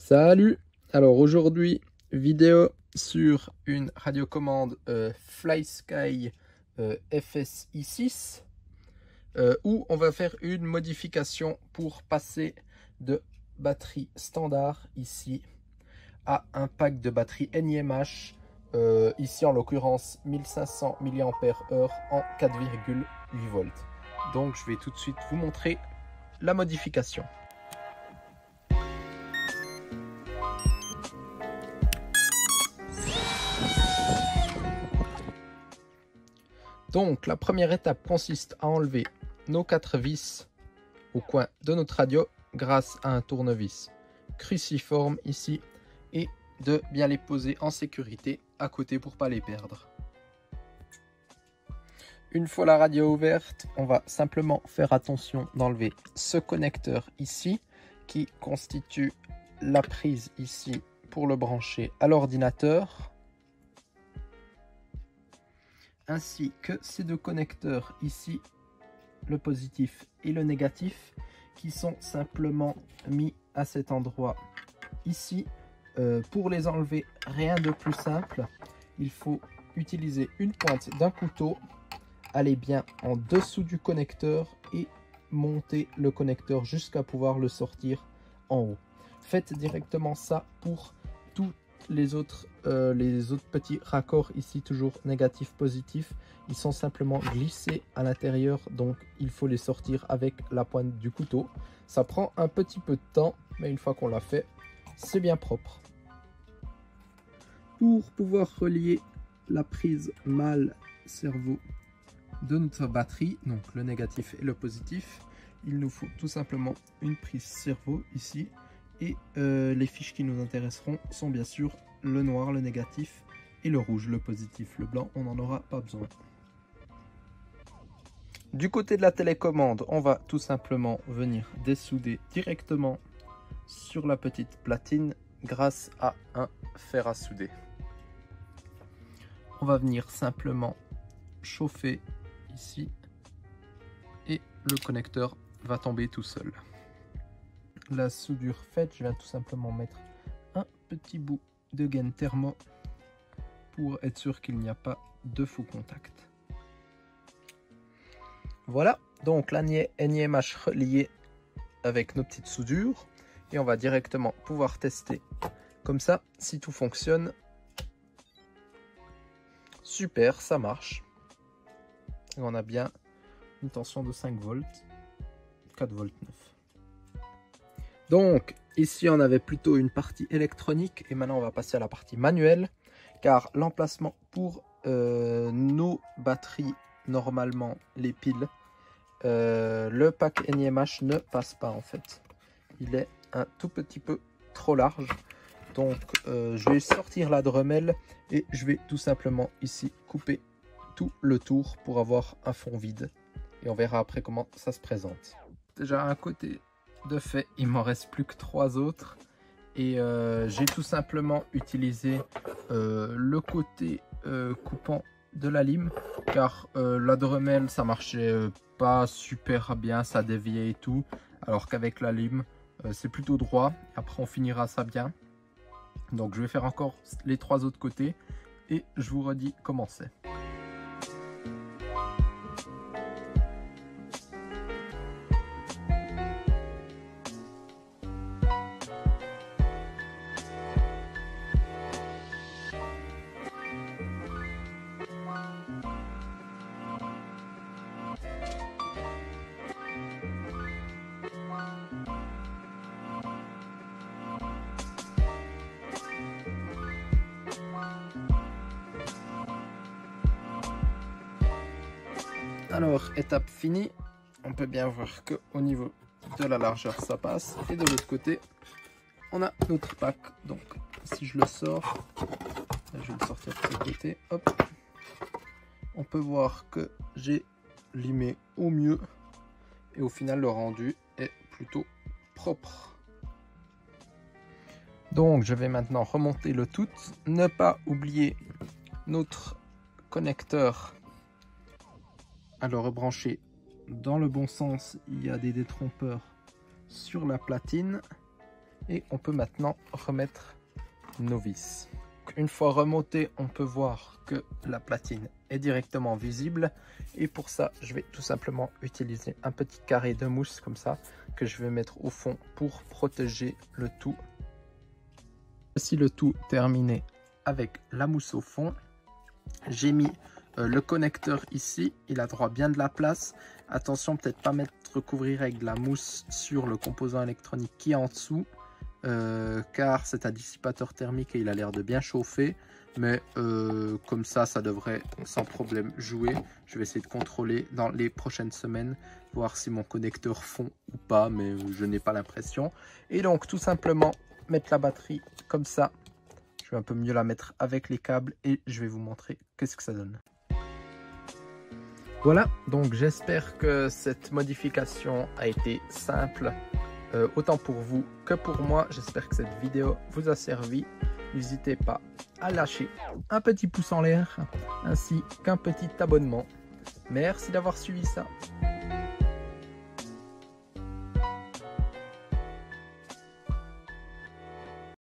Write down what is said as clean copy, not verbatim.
Salut! Alors aujourd'hui, vidéo sur une radiocommande FlySky FSI6 où on va faire une modification pour passer de batterie standard ici à un pack de batterie NiMH, ici en l'occurrence 1500 mAh en 4,8 volts. Donc je vais tout de suite vous montrer la modification. Donc la première étape consiste à enlever nos 4 vis au coin de notre radio grâce à un tournevis cruciforme ici et de bien les poser en sécurité à côté pour pas les perdre. Une fois la radio ouverte, on va simplement faire attention d'enlever ce connecteur ici qui constitue la prise ici pour le brancher à l'ordinateur, ainsi que ces deux connecteurs ici, le positif et le négatif, qui sont simplement mis à cet endroit ici. Pour les enlever, rien de plus simple, il faut utiliser une pointe d'un couteau, aller bien en dessous du connecteur et monter le connecteur jusqu'à pouvoir le sortir en haut. Faites directement ça pour tous les autres petits raccords ici, toujours négatif positif. Ils sont simplement glissés à l'intérieur, donc il faut les sortir avec la pointe du couteau. Ça prend un petit peu de temps, mais une fois qu'on l'a fait, c'est bien propre. Pour pouvoir relier la prise mâle cerveau de notre batterie, donc le négatif et le positif, il nous faut tout simplement une prise cerveau ici. Et les fiches qui nous intéresseront sont bien sûr le noir, le négatif, et le rouge, le positif. Le blanc, on n'en aura pas besoin. Du côté de la télécommande, on va tout simplement venir dessouder directement sur la petite platine grâce à un fer à souder. On va venir simplement chauffer ici et le connecteur va tomber tout seul. La soudure faite, je viens tout simplement mettre un petit bout de gaine thermo pour être sûr qu'il n'y a pas de faux contact. Voilà, donc la NiMH reliée avec nos petites soudures et on va directement pouvoir tester comme ça si tout fonctionne. Super, ça marche. Et on a bien une tension de 5 volts, 4 volts 9. Donc ici on avait plutôt une partie électronique et maintenant on va passer à la partie manuelle, car l'emplacement pour nos batteries, normalement les piles, le pack NiMH ne passe pas en fait. Il est un tout petit peu trop large. Donc je vais sortir la Dremel et je vais tout simplement ici couper tout le tour pour avoir un fond vide. Et on verra après comment ça se présente. Déjà un côté de fait, il m'en reste plus que 3 autres. Et j'ai tout simplement utilisé le côté coupant de la lime. Car la Dremel ça marchait pas super bien, ça déviait et tout. Alors qu'avec la lime c'est plutôt droit. Après on finira ça bien. Donc je vais faire encore les 3 autres côtés et je vous redis comment c'est. Alors, étape finie, on peut bien voir que au niveau de la largeur ça passe, et de l'autre côté on a notre pack. Donc si je le sors, je vais le sortir de ce côté, hop, on peut voir que j'ai limé au mieux et au final le rendu est plutôt propre. Donc je vais maintenant remonter le tout, ne pas oublier notre connecteur à le rebrancher dans le bon sens. Il y a des détrompeurs sur la platine Et on peut maintenant remettre nos vis. Une fois remonté, on peut voir que la platine est directement visible. Et pour ça, je vais tout simplement utiliser un petit carré de mousse comme ça, que je vais mettre au fond pour protéger le tout. Voici le tout terminé avec la mousse au fond. J'ai mis le connecteur ici, il a droit bien de la place. Attention, peut-être pas recouvrir avec de la mousse sur le composant électronique qui est en dessous. Car c'est un dissipateur thermique et il a l'air de bien chauffer, mais comme ça devrait sans problème jouer. Je vais essayer de contrôler dans les prochaines semaines, voir si mon connecteur fond ou pas, mais je n'ai pas l'impression. Et donc tout simplement mettre la batterie comme ça. Je vais un peu mieux la mettre avec les câbles et je vais vous montrer qu'est-ce que ça donne. Voilà, donc j'espère que cette modification a été simple. Autant pour vous que pour moi. J'espère que cette vidéo vous a servi. N'hésitez pas à lâcher un petit pouce en l'air ainsi qu'un petit abonnement. Merci d'avoir suivi ça.